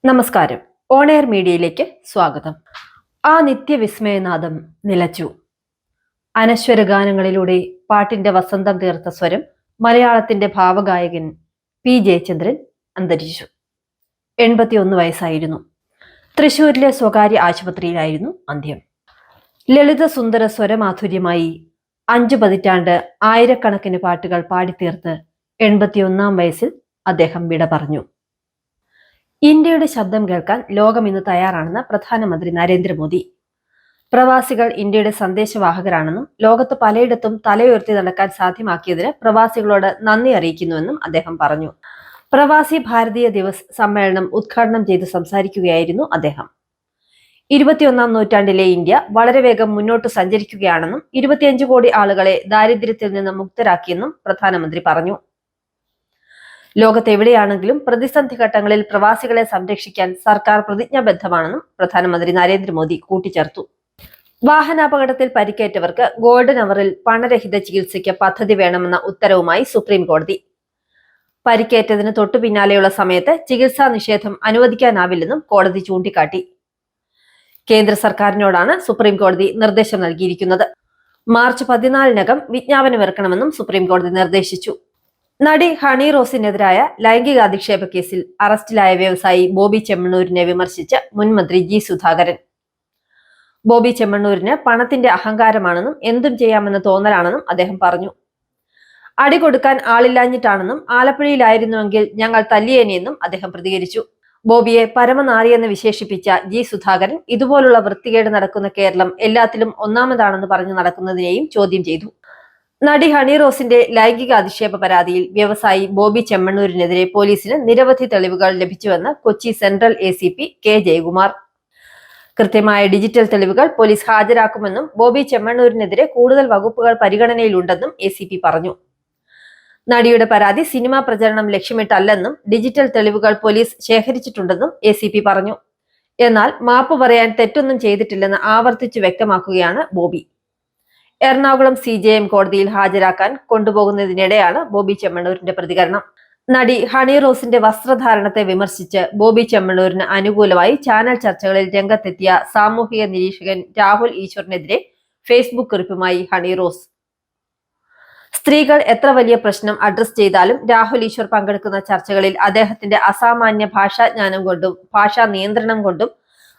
നമസ്കാരം. On air മീഡിയയിലേക്ക് സ്വാഗതം. ആ നിത്യവിസ്മയനാദം നിലച്ചു. അനശ്വര ഗാനങ്ങളിലൂടെ പാട്ടിന്റെ വസന്തം തീർത്ത സ്വരം മലയാളത്തിന്റെ ഭാവഗായകൻ പി ജയചന്ദ്രൻ അന്തരിച്ചു. 81 വയസ്സായിരുന്നു. തൃശൂരിലെ സ്വകാര്യ ആശുപത്രിയിലായിരുന്നു അന്ത്യം. ലളിത സുന്ദര സ്വരമാധുര്യമായി 5 പതിറ്റാണ്ട് ആയിരക്കണക്കിന് പാട്ടുകൾ പാടിത്തീർത്ത് 81 വയസ്സിൽ അദ്ദേഹം വിട പറഞ്ഞു. ഇന്ത്യയുടെ ശബ്ദം കേൾക്കാൻ ലോകം ഇന്ന് തയ്യാറാണെന്ന് പ്രധാനമന്ത്രി നരേന്ദ്രമോദി. പ്രവാസികൾ ഇന്ത്യയുടെ സന്ദേശവാഹകരാണെന്നും ലോകത്ത് പലയിടത്തും തലയുയർത്തി നടക്കാൻ സാധ്യമാക്കിയതിന് പ്രവാസികളോട് നന്ദി അറിയിക്കുന്നുവെന്നും അദ്ദേഹം പറഞ്ഞു. പ്രവാസി ഭാരതീയ ദിവസ് സമ്മേളനം ഉദ്ഘാടനം ചെയ്ത് സംസാരിക്കുകയായിരുന്നു അദ്ദേഹം. 21 നൂറ്റാണ്ടിലെ ഇന്ത്യ വളരെ വേഗം മുന്നോട്ട് സഞ്ചരിക്കുകയാണെന്നും 25 കോടി ആളുകളെ ദാരിദ്ര്യത്തിൽ നിന്ന് മുക്തരാക്കിയെന്നും പ്രധാനമന്ത്രി പറഞ്ഞു. ലോകത്തെവിടെയാണെങ്കിലും പ്രതിസന്ധി ഘട്ടങ്ങളിൽ പ്രവാസികളെ സംരക്ഷിക്കാൻ സർക്കാർ പ്രതിജ്ഞാബദ്ധമാണെന്നും പ്രധാനമന്ത്രി നരേന്ദ്രമോദി കൂട്ടിച്ചേർത്തു. വാഹനാപകടത്തിൽ പരിക്കേറ്റവർക്ക് ഗോൾഡൻ അവറിൽ പണരഹിത ചികിത്സയ്ക്ക് പദ്ധതി വേണമെന്ന ഉത്തരവുമായി സുപ്രീം കോടതി. പരിക്കേറ്റതിന് തൊട്ടു പിന്നാലെയുള്ള സമയത്ത് ചികിത്സാ നിഷേധം അനുവദിക്കാനാവില്ലെന്നും കോടതി ചൂണ്ടിക്കാട്ടി. കേന്ദ്ര സർക്കാരിനോടാണ് സുപ്രീം കോടതി നിർദ്ദേശം നൽകിയിരിക്കുന്നത്. മാർച്ച് 14-നകം വിജ്ഞാപനമിറക്കണമെന്നും സുപ്രീം കോടതി നിർദ്ദേശിച്ചു. നടി ഹണി റോസിനെതിരായ ലൈംഗികാധിക്ഷേപ കേസിൽ അറസ്റ്റിലായ വ്യവസായി ബോബി ചെമ്മണ്ണൂരിനെ വിമർശിച്ച് മുൻമന്ത്രി ജി സുധാകരൻ. ബോബി ചെമ്മണ്ണൂരിന് പണത്തിന്റെ അഹങ്കാരമാണെന്നും എന്തും ചെയ്യാമെന്ന തോന്നലാണെന്നും അദ്ദേഹം പറഞ്ഞു. അടി കൊടുക്കാൻ ആളില്ലാഞ്ഞിട്ടാണെന്നും ആലപ്പുഴയിലായിരുന്നുവെങ്കിൽ ഞങ്ങൾ തല്ലിയേനെയെന്നും അദ്ദേഹം പ്രതികരിച്ചു. ബോബിയെ പരമനാരിയെന്ന് വിശേഷിപ്പിച്ച ജി സുധാകരൻ ഇതുപോലുള്ള വൃത്തികേട് നടക്കുന്ന കേരളം എല്ലാത്തിലും ഒന്നാമതാണെന്ന് പറഞ്ഞു നടക്കുന്നതിനെയും ചോദ്യം ചെയ്തു. നടി ഹണി റോസിന്റെ ലൈംഗിക അധിക്ഷേപ പരാതിയിൽ വ്യവസായി ബോബി ചെമ്മണ്ണൂരിനെതിരെ പോലീസിന് നിരവധി തെളിവുകൾ ലഭിച്ചുവെന്ന് Kochi central ACP K Jayakumar. കൃത്യമായ ഡിജിറ്റൽ തെളിവുകൾ പോലീസ് ഹാജരാക്കുമെന്നും ബോബി ചെമ്മണ്ണൂരിനെതിരെ കൂടുതൽ വകുപ്പുകൾ പരിഗണനയിലുണ്ടെന്നും ACP പറഞ്ഞു. നടിയുടെ പരാതി സിനിമാ പ്രചരണം ലക്ഷ്യമിട്ടല്ലെന്നും ഡിജിറ്റൽ തെളിവുകൾ പോലീസ് ശേഖരിച്ചിട്ടുണ്ടെന്നും ACP പറഞ്ഞു. എന്നാൽ മാപ്പ് പറയാൻ തെറ്റൊന്നും ചെയ്തിട്ടില്ലെന്ന് ആവർത്തിച്ചു വ്യക്തമാക്കുകയാണ് ബോബി. എറണാകുളം CJM കോടതിയിൽ ഹാജരാക്കാൻ കൊണ്ടുപോകുന്നതിനിടെയാണ് ബോബി ചെമ്മണ്ണൂരിന്റെ പ്രതികരണം. നടി ഹണി റോസിന്റെ വസ്ത്രധാരണത്തെ വിമർശിച്ച് ബോബി ചെമ്മണ്ണൂരിന് അനുകൂലമായി ചാനൽ ചർച്ചകളിൽ രംഗത്തെത്തിയ സാമൂഹിക നിരീക്ഷകൻ രാഹുൽ ഈശ്വറിനെതിരെ ഫേസ്ബുക്ക് കുറിപ്പുമായി ഹണി റോസ്. സ്ത്രീകൾ എത്ര വലിയ പ്രശ്നം അഡ്രസ് ചെയ്താലും രാഹുൽ ഈശ്വർ പങ്കെടുക്കുന്ന ചർച്ചകളിൽ അദ്ദേഹത്തിന്റെ അസാമാന്യ ഭാഷാജ്ഞാനം കൊണ്ടും ഭാഷാ നിയന്ത്രണം കൊണ്ടും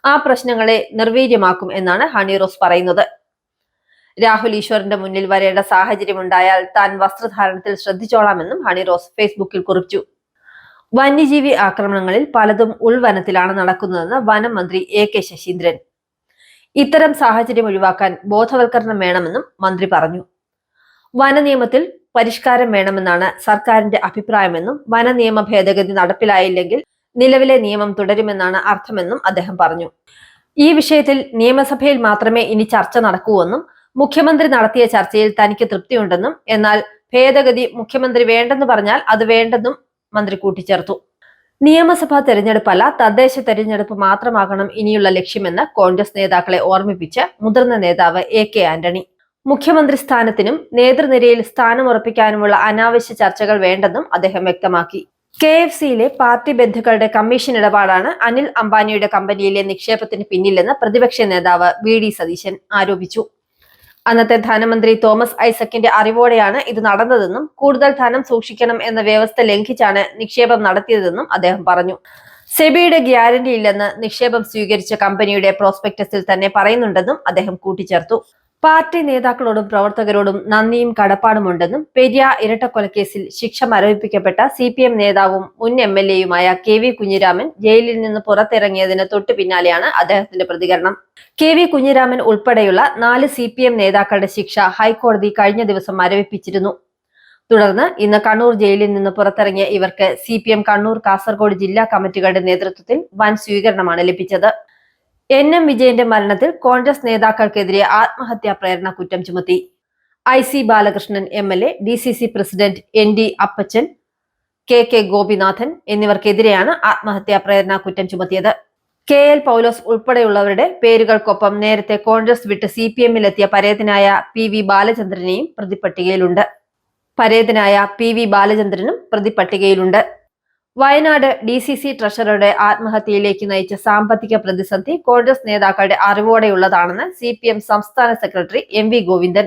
ആ പ്രശ്നങ്ങളെ നിർവീര്യമാക്കും എന്നാണ് ഹണി റോസ് പറയുന്നത്. രാഹുൽ ഈശ്വറിന്റെ മുന്നിൽ വരേണ്ട സാഹചര്യമുണ്ടായാൽ താൻ വസ്ത്രധാരണത്തിൽ ശ്രദ്ധിച്ചോളാമെന്നും ഹണി റോസ് ഫേസ്ബുക്കിൽ കുറിച്ചു. വന്യജീവി ആക്രമണങ്ങളിൽ പലതും ഉൾവനത്തിലാണ് നടക്കുന്നതെന്ന് വനം മന്ത്രി AK ശശീന്ദ്രൻ. ഇത്തരം സാഹചര്യം ഒഴിവാക്കാൻ ബോധവൽക്കരണം വേണമെന്നും മന്ത്രി പറഞ്ഞു. വനനിയമത്തിൽ പരിഷ്കാരം വേണമെന്നാണ് സർക്കാരിന്റെ അഭിപ്രായമെന്നും വനനിയമ ഭേദഗതി നടപ്പിലായില്ലെങ്കിൽ നിലവിലെ നിയമം തുടരുമെന്നാണ് അർത്ഥമെന്നും അദ്ദേഹം പറഞ്ഞു. ഈ വിഷയത്തിൽ നിയമസഭയിൽ മാത്രമേ ഇനി ചർച്ച നടക്കൂവെന്നും മുഖ്യമന്ത്രി നടത്തിയ ചർച്ചയിൽ തനിക്ക് തൃപ്തിയുണ്ടെന്നും എന്നാൽ ഭേദഗതി മുഖ്യമന്ത്രി വേണ്ടെന്ന് പറഞ്ഞാൽ അത് വേണ്ടെന്നും മന്ത്രി കൂട്ടിച്ചേർത്തു. നിയമസഭാ തെരഞ്ഞെടുപ്പല്ല തദ്ദേശ തെരഞ്ഞെടുപ്പ് മാത്രമാകണം ഇനിയുള്ള ലക്ഷ്യമെന്ന് കോൺഗ്രസ് നേതാക്കളെ ഓർമ്മിപ്പിച്ച് മുതിർന്ന നേതാവ് AK ആന്റണി. മുഖ്യമന്ത്രി സ്ഥാനത്തിനും നേതൃനിരയിൽ സ്ഥാനമുറപ്പിക്കാനുമുള്ള അനാവശ്യ ചർച്ചകൾ വേണ്ടെന്നും അദ്ദേഹം വ്യക്തമാക്കി. KFCയിലെ പാർട്ടി ബന്ധുക്കളുടെ കമ്മീഷൻ ഇടപാടാണ് അനിൽ അംബാനിയുടെ കമ്പനിയിലെ നിക്ഷേപത്തിന് പിന്നിലെന്ന് പ്രതിപക്ഷ നേതാവ് VD സതീശൻ ആരോപിച്ചു. അന്നത്തെ ധനമന്ത്രി തോമസ് ഐസക്കിന്റെ അറിവോടെയാണ് ഇത് നടന്നതെന്നും കൂടുതൽ ധനം സൂക്ഷിക്കണം എന്ന വ്യവസ്ഥ ലംഘിച്ചാണ് നിക്ഷേപം നടത്തിയതെന്നും അദ്ദേഹം പറഞ്ഞു. സെബിയുടെ ഗ്യാരണ്ടി ഇല്ലെന്ന് നിക്ഷേപം സ്വീകരിച്ച കമ്പനിയുടെ പ്രോസ്പെക്ടസിൽ തന്നെ പറയുന്നുണ്ടെന്നും അദ്ദേഹം കൂട്ടിച്ചേർത്തു. പാർട്ടി നേതാക്കളോടും പ്രവർത്തകരോടും നന്ദിയും കടപ്പാടുമുണ്ടെന്നും പെരിയാർ ഇരട്ടക്കൊലക്കേസിൽ ശിക്ഷ മരവിപ്പിക്കപ്പെട്ട CPM നേതാവും മുൻ MLAയുമായ KV കുഞ്ഞിരാമൻ ജയിലിൽ നിന്ന് പുറത്തിറങ്ങിയതിന് തൊട്ടു പിന്നാലെയാണ് അദ്ദേഹത്തിന്റെ പ്രതികരണം. KV കുഞ്ഞിരാമൻ ഉൾപ്പെടെയുള്ള 4 CPM നേതാക്കളുടെ ശിക്ഷ ഹൈക്കോടതി കഴിഞ്ഞ ദിവസം മരവിപ്പിച്ചിരുന്നു. തുടർന്ന് ഇന്ന് കണ്ണൂർ ജയിലിൽ നിന്ന് പുറത്തിറങ്ങിയ ഇവർക്ക് CPM കണ്ണൂർ കാസർഗോഡ് ജില്ലാ കമ്മിറ്റികളുടെ നേതൃത്വത്തിൽ വൻ സ്വീകരണമാണ് ലഭിച്ചത്. NM വിജയന്റെ മരണത്തിൽ കോൺഗ്രസ് നേതാക്കൾക്കെതിരെ ആത്മഹത്യാ പ്രേരണ കുറ്റം ചുമത്തി. IC Balakrishnan MLA, DCC president ND അപ്പച്ചൻ, KK ഗോപിനാഥൻ എന്നിവർക്കെതിരെയാണ് ആത്മഹത്യാ പ്രേരണ കുറ്റം ചുമത്തിയത്. KL പൗലോസ് ഉൾപ്പെടെയുള്ളവരുടെ പേരുകൾക്കൊപ്പം നേരത്തെ കോൺഗ്രസ് വിട്ട് CPM-ലെത്തിയ പരേതനായ PV ബാലചന്ദ്രനെയും പ്രതിപട്ടികയിലുണ്ട്. വയനാട് DCC ട്രഷററുടെ ആത്മഹത്യയിലേക്ക് നയിച്ച സാമ്പത്തിക പ്രതിസന്ധി കോൺഗ്രസ് നേതാക്കളുടെ അറിവോടെയുള്ളതാണെന്ന് CPM സംസ്ഥാന സെക്രട്ടറി MV ഗോവിന്ദൻ.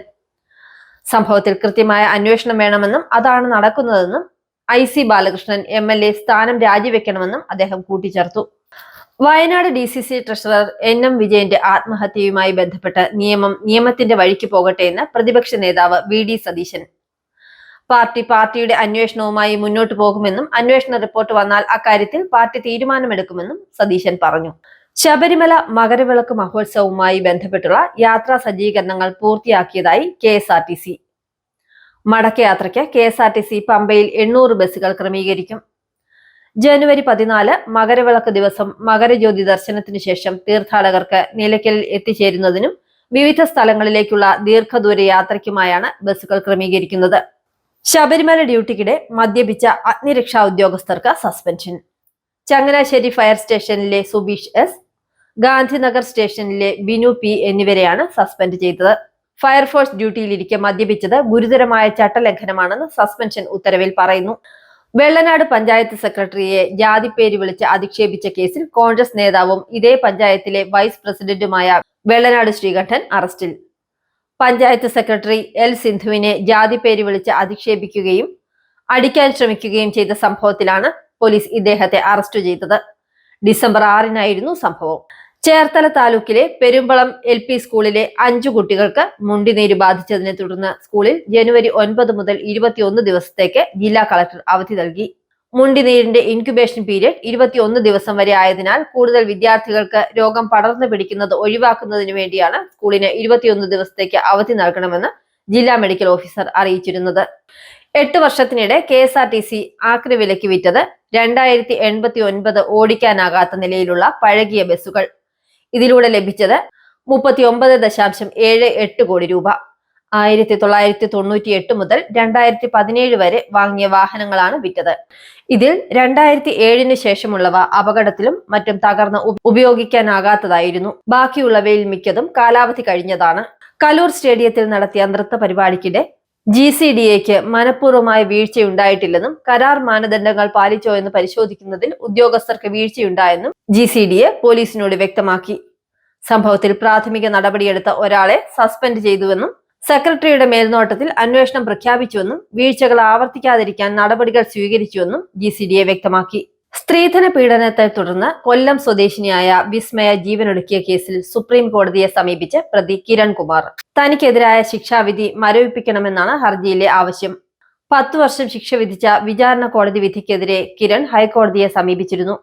സംഭവത്തിൽ കൃത്യമായ അന്വേഷണം വേണമെന്നും അതാണ് നടക്കുന്നതെന്നും IC ബാലകൃഷ്ണൻ MLA സ്ഥാനം രാജിവെക്കണമെന്നും അദ്ദേഹം കൂട്ടിച്ചേർത്തു. വയനാട് DCC ട്രഷറർ NM വിജയന്റെ ആത്മഹത്യയുമായി ബന്ധപ്പെട്ട് നിയമത്തിന്റെ വഴിക്ക് പോകട്ടെ എന്ന് പ്രതിപക്ഷ നേതാവ് VD സതീശൻ. പാർട്ടിയുടെ അന്വേഷണവുമായി മുന്നോട്ടു പോകുമെന്നും അന്വേഷണ റിപ്പോർട്ട് വന്നാൽ അക്കാര്യത്തിൽ പാർട്ടി തീരുമാനമെടുക്കുമെന്നും സതീശൻ പറഞ്ഞു. ശബരിമല മകരവിളക്ക് മഹോത്സവവുമായി ബന്ധപ്പെട്ടുള്ള യാത്രാ സജ്ജീകരണങ്ങൾ പൂർത്തിയാക്കിയതായി KSRTC. മടക്കയാത്രയ്ക്ക് KSRTC പമ്പയിൽ 800 ബസ്സുകൾ ക്രമീകരിക്കും. ജനുവരി 14 മകരവിളക്ക് ദിവസം മകരജ്യോതി ദർശനത്തിനു ശേഷം തീർത്ഥാടകർക്ക് നിലയ്ക്കലിൽ എത്തിച്ചേരുന്നതിനും വിവിധ സ്ഥലങ്ങളിലേക്കുള്ള ദീർഘദൂര യാത്രയ്ക്കുമായാണ് ബസ്സുകൾ ക്രമീകരിക്കുന്നത്. ശബരിമല ഡ്യൂട്ടിക്കിടെ മദ്യപിച്ച അഗ്നിരക്ഷാ ഉദ്യോഗസ്ഥർക്ക് സസ്പെൻഷൻ. ചങ്ങനാശ്ശേരി ഫയർ സ്റ്റേഷനിലെ സുബീഷ് S, ഗാന്ധിനഗർ സ്റ്റേഷനിലെ ബിനു P എന്നിവരെയാണ് സസ്പെൻഡ് ചെയ്തത്. ഫയർഫോഴ്സ് ഡ്യൂട്ടിയിലിരിക്കെ മദ്യപിച്ചത് ഗുരുതരമായ ചട്ടലംഘനമാണെന്ന് സസ്പെൻഷൻ ഉത്തരവിൽ പറയുന്നു. വെള്ളനാട് പഞ്ചായത്ത് സെക്രട്ടറിയെ ജാതിപ്പേര് വിളിച്ച് അധിക്ഷേപിച്ച കേസിൽ കോൺഗ്രസ് നേതാവും ഇതേ പഞ്ചായത്തിലെ വൈസ് പ്രസിഡന്റുമായ വെള്ളനാട് ശ്രീകണ്ഠൻ അറസ്റ്റിൽ. പഞ്ചായത്ത് സെക്രട്ടറി L സിന്ധുവിനെ ജാതിപ്പേര് വിളിച്ച് അധിക്ഷേപിക്കുകയും അടിക്കാൻ ശ്രമിക്കുകയും ചെയ്ത സംഭവത്തിലാണ് പോലീസ് ഇദ്ദേഹത്തെ അറസ്റ്റ് ചെയ്തത്. ഡിസംബർ 6-നായിരുന്നു സംഭവം. ചേർത്തല താലൂക്കിലെ പെരുമ്പളം LP സ്കൂളിലെ 5 കുട്ടികൾക്ക് മുണ്ടിനീര് ബാധിച്ചതിനെ തുടർന്ന് സ്കൂളിൽ ജനുവരി 9 മുതൽ 21 ദിവസത്തേക്ക് ജില്ലാ കളക്ടർ അവധി നൽകി. മുണ്ടിനീരിന്റെ ഇൻക്യുബേഷൻ പീരിയഡ് 21 ദിവസം വരെ ആയതിനാൽ കൂടുതൽ വിദ്യാർത്ഥികൾക്ക് രോഗം പടർന്നു പിടിക്കുന്നത് ഒഴിവാക്കുന്നതിന് വേണ്ടിയാണ് സ്കൂളിന് 21 ദിവസത്തേക്ക് അവധി നൽകണമെന്ന് ജില്ലാ മെഡിക്കൽ ഓഫീസർ അറിയിച്ചിരുന്നത്. 8 വർഷത്തിനിടെ KSRTC ആക്രി വിലയ്ക്ക് വിറ്റത് 2089 ഓടിക്കാനാകാത്ത നിലയിലുള്ള പഴകിയ ബസ്സുകൾ. ഇതിലൂടെ ലഭിച്ചത് 39.78 കോടി രൂപ. 1998 മുതൽ 2017 വരെ വാങ്ങിയ വാഹനങ്ങളാണ് വിറ്റത്. ഇതിൽ 2007 ശേഷമുള്ളവ അപകടത്തിലും മറ്റും തകർന്ന് ഉപയോഗിക്കാനാകാത്തതായിരുന്നു. ബാക്കിയുള്ളവയിൽ മിക്കതും കാലാവധി കഴിഞ്ഞതാണ്. കലൂർ സ്റ്റേഡിയത്തിൽ നടത്തിയ നൃത്ത പരിപാടിക്കിടെ GCDAക്ക് മനഃപൂർവ്വമായ വീഴ്ചയുണ്ടായിട്ടില്ലെന്നും കരാർ മാനദണ്ഡങ്ങൾ പാലിച്ചോ എന്ന് പരിശോധിക്കുന്നതിൽ ഉദ്യോഗസ്ഥർക്ക് വീഴ്ചയുണ്ടായെന്നും GCDA പോലീസിനോട് വ്യക്തമാക്കി. സംഭവത്തിൽ പ്രാഥമിക നടപടിയെടുത്ത ഒരാളെ സസ്പെൻഡ് ചെയ്തുവെന്നും സെക്രട്ടറിയുടെ മേൽനോട്ടത്തിൽ അന്വേഷണം പ്രഖ്യാപിച്ചുവെന്നും വീഴ്ചകൾ ആവർത്തിക്കാതിരിക്കാൻ നടപടികൾ സ്വീകരിച്ചുവെന്നും GCDA വ്യക്തമാക്കി. സ്ത്രീധന പീഡനത്തെ തുടർന്ന് കൊല്ലം സ്വദേശിനിയായ വിസ്മയ ജീവനൊടുക്കിയ കേസിൽ സുപ്രീം കോടതിയെ സമീപിച്ച് പ്രതി കിരൺ കുമാർ. തനിക്കെതിരായ ശിക്ഷാവിധി മരവിപ്പിക്കണമെന്നാണ് ഹർജിയിലെ ആവശ്യം. 10 വർഷം ശിക്ഷ വിധിച്ച വിചാരണ കോടതി വിധിക്കെതിരെ കിരൺ ഹൈക്കോടതിയെ സമീപിച്ചിരുന്നു.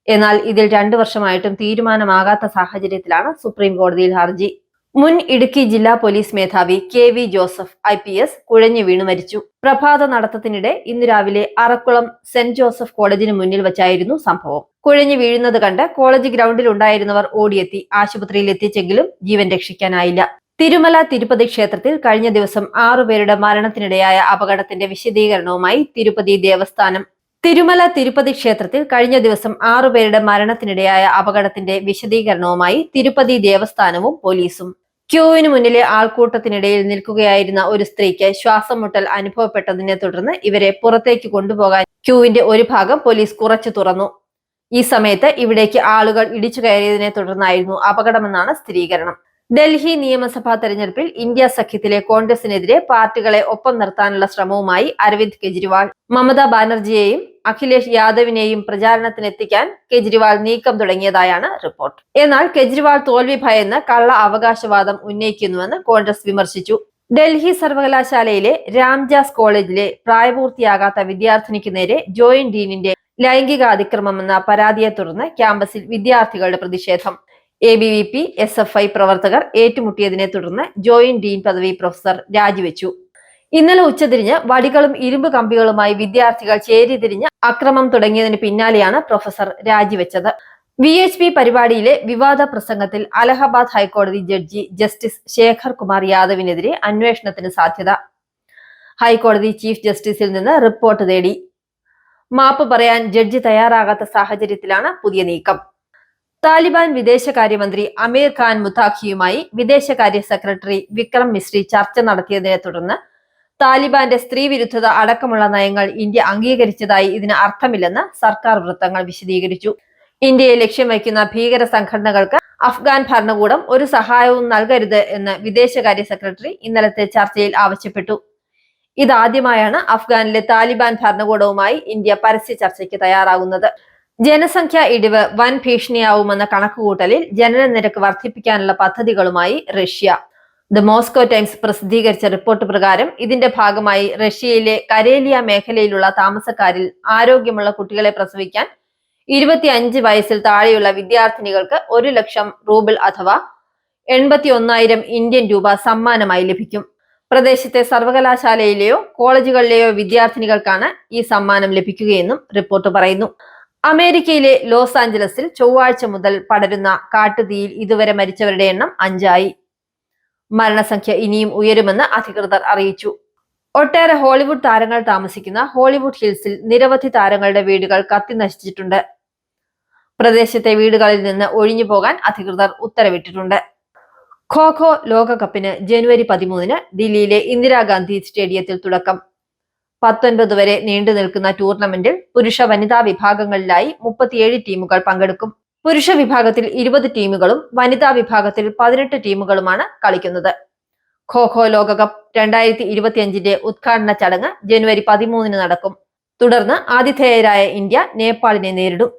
എന്നാൽ ഇതിൽ 2 വർഷമായിട്ടും തീരുമാനമാകാത്ത സാഹചര്യത്തിലാണ് സുപ്രീം കോടതിയിൽ ഹർജി. മുൻ ഇടുക്കി ജില്ലാ പോലീസ് മേധാവി KV ജോസഫ് IPS കുഴഞ്ഞു വീണു മരിച്ചു. പ്രഭാത നടത്തത്തിനിടെ ഇന്ന് രാവിലെ അറക്കുളം സെന്റ് ജോസഫ് കോളേജിന് മുന്നിൽ വച്ചായിരുന്നു സംഭവം. കുഴഞ്ഞു വീഴുന്നത് കണ്ട് കോളേജ് ഗ്രൗണ്ടിൽ ഉണ്ടായിരുന്നവർ ഓടിയെത്തി ആശുപത്രിയിൽ എത്തിച്ചെങ്കിലും ജീവൻ രക്ഷിക്കാനായില്ല. തിരുമല തിരുപ്പതി ക്ഷേത്രത്തിൽ കഴിഞ്ഞ ദിവസം 6 പേരുടെ മരണത്തിനിടയായ അപകടത്തിന്റെ വിശദീകരണവുമായി തിരുപ്പതി ദേവസ്ഥാനം. തിരുമല തിരുപ്പതി ക്ഷേത്രത്തിൽ കഴിഞ്ഞ ദിവസം 6 പേരുടെ മരണത്തിനിടയായ അപകടത്തിന്റെ വിശദീകരണവുമായി തിരുപ്പതി ദേവസ്ഥാനവും പോലീസും. ക്യൂവിന് മുന്നിലെ ആൾക്കൂട്ടത്തിനിടയിൽ നിൽക്കുകയായിരുന്ന ഒരു സ്ത്രീക്ക് ശ്വാസം മുട്ടൽ അനുഭവപ്പെട്ടതിനെ തുടർന്ന് ഇവരെ പുറത്തേക്ക് കൊണ്ടുപോകാൻ ക്യൂവിന്റെ ഒരു ഭാഗം പോലീസ് കുറച്ചു തുറന്നു. ഈ സമയത്ത് ഇവിടേക്ക് ആളുകൾ ഇടിച്ചു കയറിയതിനെ തുടർന്നായിരുന്നു അപകടമെന്നാണ് സ്ഥിരീകരണം. ഡൽഹി നിയമസഭാ തെരഞ്ഞെടുപ്പിൽ ഇന്ത്യ സഖ്യത്തിലെ കോൺഗ്രസിനെതിരെ പാർട്ടികളെ ഒപ്പം നിർത്താനുള്ള ശ്രമവുമായി അരവിന്ദ് കെജ്രിവാൾ. മമതാ ബാനർജിയെയും അഖിലേഷ് യാദവിനെയും പ്രചാരണത്തിനെത്തിക്കാൻ കെജ്രിവാൾ നീക്കം തുടങ്ങിയതായാണ് റിപ്പോർട്ട്. എന്നാൽ കെജ്രിവാൾ തോൽവി ഭയന്ന് കള്ള അവകാശവാദം ഉന്നയിക്കുന്നുവെന്ന് കോൺഗ്രസ് വിമർശിച്ചു. ഡൽഹി സർവകലാശാലയിലെ രാംജാസ് കോളേജിലെ പ്രായപൂർത്തിയാകാത്ത വിദ്യാർത്ഥിനിക്ക് നേരെ ജോയിന്റ് ഡീനിന്റെ ലൈംഗിക അതിക്രമമെന്ന പരാതിയെ തുടർന്ന് ക്യാമ്പസിൽ വിദ്യാർത്ഥികളുടെ പ്രതിഷേധം. ABVP SFI പ്രവർത്തകർ ഏറ്റുമുട്ടിയതിനെ തുടർന്ന് ജോയിന്റ് ഡീൻ പദവി പ്രൊഫസർ രാജിവെച്ചു. ഇന്നലെ ഉച്ചതിരിഞ്ഞ് വടികളും ഇരുമ്പ് കമ്പികളുമായി വിദ്യാർത്ഥികൾ ചേരിതിരിഞ്ഞ് അക്രമം തുടങ്ങിയതിന് പിന്നാലെയാണ് പ്രൊഫസർ രാജിവെച്ചത്. VHP പരിപാടിയിലെ വിവാദ പ്രസംഗത്തിൽ അലഹബാദ് ഹൈക്കോടതി ജഡ്ജി ജസ്റ്റിസ് ശേഖർ കുമാർ യാദവിനെതിരെ അന്വേഷണത്തിന് സാധ്യത. ഹൈക്കോടതി ചീഫ് ജസ്റ്റിസിൽ നിന്ന് റിപ്പോർട്ട് തേടി. മാപ്പ് പറയാൻ ജഡ്ജി തയ്യാറാകാത്ത സാഹചര്യത്തിലാണ് പുതിയ നീക്കം. താലിബാൻ വിദേശകാര്യമന്ത്രി അമീർ ഖാൻ മുത്താഖിയുമായി വിദേശകാര്യ സെക്രട്ടറി വിക്രം മിശ്രി ചർച്ച നടത്തിയതിനെ തുടർന്ന് താലിബാന്റെ സ്ത്രീ വിരുദ്ധത അടക്കമുള്ള നയങ്ങൾ ഇന്ത്യ അംഗീകരിച്ചതായി ഇതിന് അർത്ഥമില്ലെന്ന് സർക്കാർ വൃത്തങ്ങൾ വിശദീകരിച്ചു. ഇന്ത്യയെ ലക്ഷ്യം വയ്ക്കുന്ന ഭീകര സംഘടനകൾക്ക് അഫ്ഗാൻ ഭരണകൂടം ഒരു സഹായവും നൽകരുത് എന്ന് വിദേശകാര്യ സെക്രട്ടറി ഇന്നലത്തെ ചർച്ചയിൽ ആവശ്യപ്പെട്ടു. ഇതാദ്യമായാണ് അഫ്ഗാനിലെ താലിബാൻ ഭരണകൂടവുമായി ഇന്ത്യ പരസ്യ ചർച്ചയ്ക്ക് തയ്യാറാകുന്നത്. ജനസംഖ്യാ ഇടിവ് വൻ ഭീഷണിയാവുമെന്ന കണക്കുകൂട്ടലിൽ ജനന നിരക്ക് വർദ്ധിപ്പിക്കാനുള്ള പദ്ധതികളുമായി റഷ്യ. ദ മോസ്കോ ടൈംസ് പ്രസിദ്ധീകരിച്ച റിപ്പോർട്ട് പ്രകാരം ഇതിന്റെ ഭാഗമായി റഷ്യയിലെ കരേലിയ മേഖലയിലുള്ള താമസക്കാരിൽ ആരോഗ്യമുള്ള കുട്ടികളെ പ്രസവിക്കാൻ 25 വയസ്സിൽ താഴെയുള്ള വിദ്യാർത്ഥിനികൾക്ക് 1 ലക്ഷം റൂബിൾ അഥവാ 81,000 ഇന്ത്യൻ രൂപ സമ്മാനമായി ലഭിക്കും. പ്രദേശത്തെ സർവകലാശാലയിലെയോ കോളേജുകളിലെയോ വിദ്യാർത്ഥിനികൾക്കാണ് ഈ സമ്മാനം ലഭിക്കുകയെന്നും റിപ്പോർട്ട് പറയുന്നു. അമേരിക്കയിലെ ലോസ് ആഞ്ചലസിൽ ചൊവ്വാഴ്ച മുതൽ പടരുന്ന കാട്ടുതീയിൽ ഇതുവരെ മരിച്ചവരുടെ എണ്ണം 5 ആയി. മരണസംഖ്യ ഇനിയും ഉയരുമെന്ന് അധികൃതർ അറിയിച്ചു. ഒട്ടേറെ ഹോളിവുഡ് താരങ്ങൾ താമസിക്കുന്ന ഹോളിവുഡ് ഹിൽസിൽ നിരവധി താരങ്ങളുടെ വീടുകൾ കത്തിനശിച്ചിട്ടുണ്ട്. പ്രദേശത്തെ വീടുകളിൽ നിന്ന് ഒഴിഞ്ഞു പോകാൻ അധികൃതർ ഉത്തരവിട്ടിട്ടുണ്ട്. ഖോ ലോകകപ്പിന് ജനുവരി 13 ദില്ലിയിലെ ഇന്ദിരാഗാന്ധി സ്റ്റേഡിയത്തിൽ തുടക്കം. 19 വരെ നീണ്ടു നിൽക്കുന്ന ടൂർണമെന്റിൽ പുരുഷ വനിതാ വിഭാഗങ്ങളിലായി 37 ടീമുകൾ പങ്കെടുക്കും. പുരുഷ വിഭാഗത്തിൽ 20 ടീമുകളും വനിതാ വിഭാഗത്തിൽ 18 ടീമുകളുമാണ് കളിക്കുന്നത്. ഖോ ലോകകപ്പ് 2025ന്റെ ഉദ്ഘാടന ചടങ്ങ് ജനുവരി 13 നടക്കും. തുടർന്ന് ആതിഥേയരായ ഇന്ത്യ നേപ്പാളിനെ നേരിടും.